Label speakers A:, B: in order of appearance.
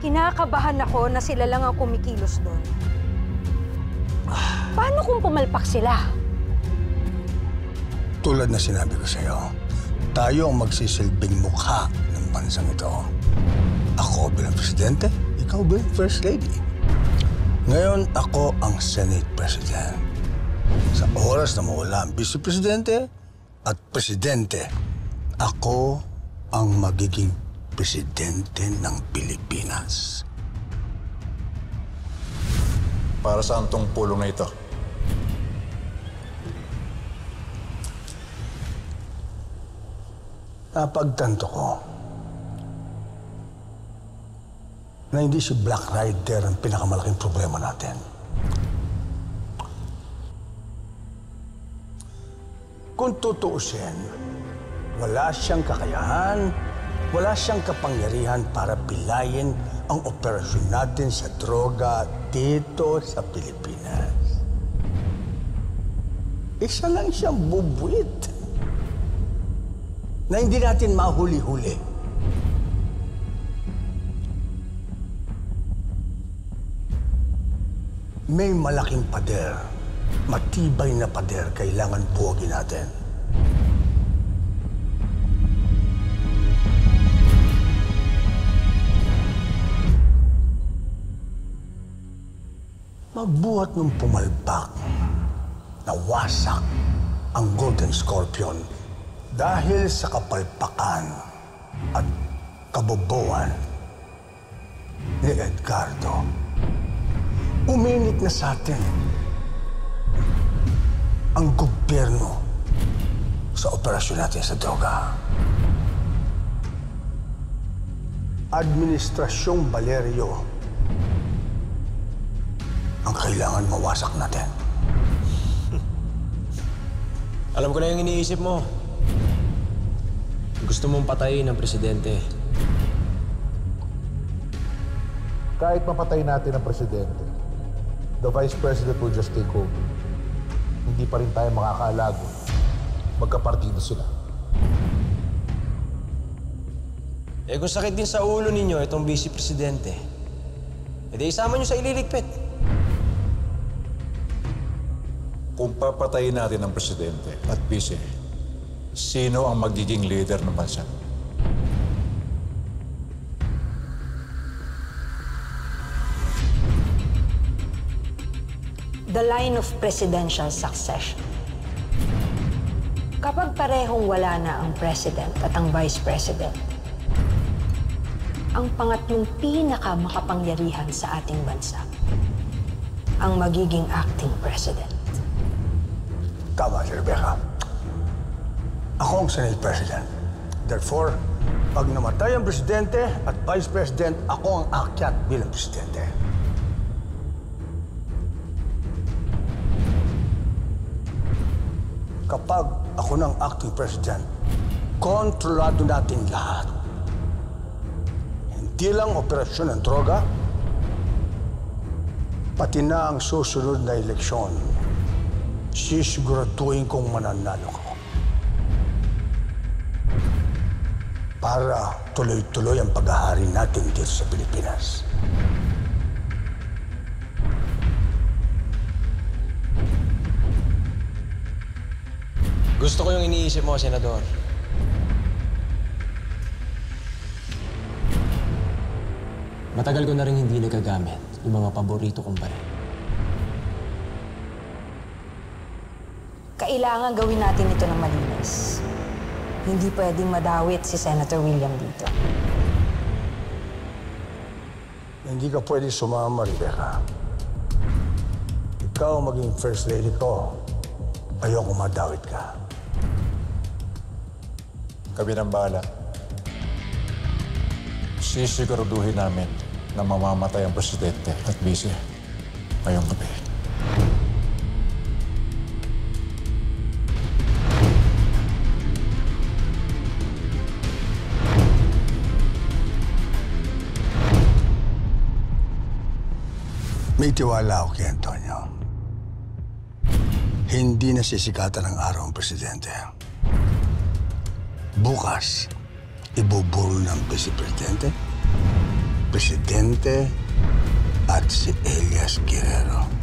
A: Kinakabahan ako na sila lang ang kumikilos doon. Paano kung pumalpak sila?
B: Tulad na sinabi ko sa'yo, tayo ang magsisilbing mukha ng bansang ito. Ako bilang presidente, ikaw bilang first lady. Ngayon, ako ang Senate President. Sa oras na mawala ang Vice Presidente at Presidente, ako ang magiging Presidente ng Pilipinas.
C: Para saan tong pulong na ito?
B: Napagtanto ko na hindi si Black Rider ang pinakamalaking problema natin. Kung tutuusin, wala siyang kakayahan, wala siyang kapangyarihan para pilayin ang operasyon natin sa droga dito sa Pilipinas. Isa lang siyang bubuit na hindi natin mahuli-huli. May malaking pader, matibay na pader, kailangan buwagin natin. Magbuhat ng pumalpak, nawasak ang Golden Scorpion dahil sa kapalpakan at kabobohan ni Edgardo. Uminit na sa atin ang gobyerno sa operasyon natin sa droga. Administrasyong Valerio ang kailangan mawasak natin.
D: Alam ko na yung iniisip mo. Gusto mong patayin ang presidente.
C: Kahit mapatay natin ang presidente, the Vice President will just take over. Hindi pa rin tayo makakaalago. Magkapartido sila.
D: Eh kung sakit din sa ulo ninyo itong Vice Presidente, edi isama nyo sa ililigpit.
C: Kung papatayin natin ang presidente at vice, sino ang magiging leader ng bansa?
A: The line of presidential succession. Kapag parehong wala na ang president at ang vice president, ang pangatlong pinakamakapangyarihan sa ating bansa ang magiging acting president.
B: Tama si Rebecca. Ako ang Senate President. Therefore, pag namatay ang presidente at vice president, ako ang aakyat bilang presidente. Kapag ako ng acting president, kontrolado natin lahat. Hindi lang operasyon ng droga, pati na ang susunod na eleksyon. Sisiguraduhin kong mananalo ko. Para tuloy-tuloy ang paghahari natin dito sa Pilipinas.
D: Gusto ko yung iniisip mo, Senador. Matagal ko na rin hindi nagagamit yung mga paborito kong baril.
A: Kailangan gawin natin ito ng malinis. Hindi pwedeng madawit si Senator William dito.
B: Hindi ka pwede sumama, Rebecca. Ikaw maging first lady ko. Ayoko madawit ka.
C: Kami ng bahala. Sisiguraduhin namin na mamamatay ang presidente at vice ngayong gabi.
B: May tiwala ako kay Antonio. Hindi nasisikatan ng araw ang presidente. Bukas, ibuburo ng vice-presidente Presidente at si Elias Guerrero.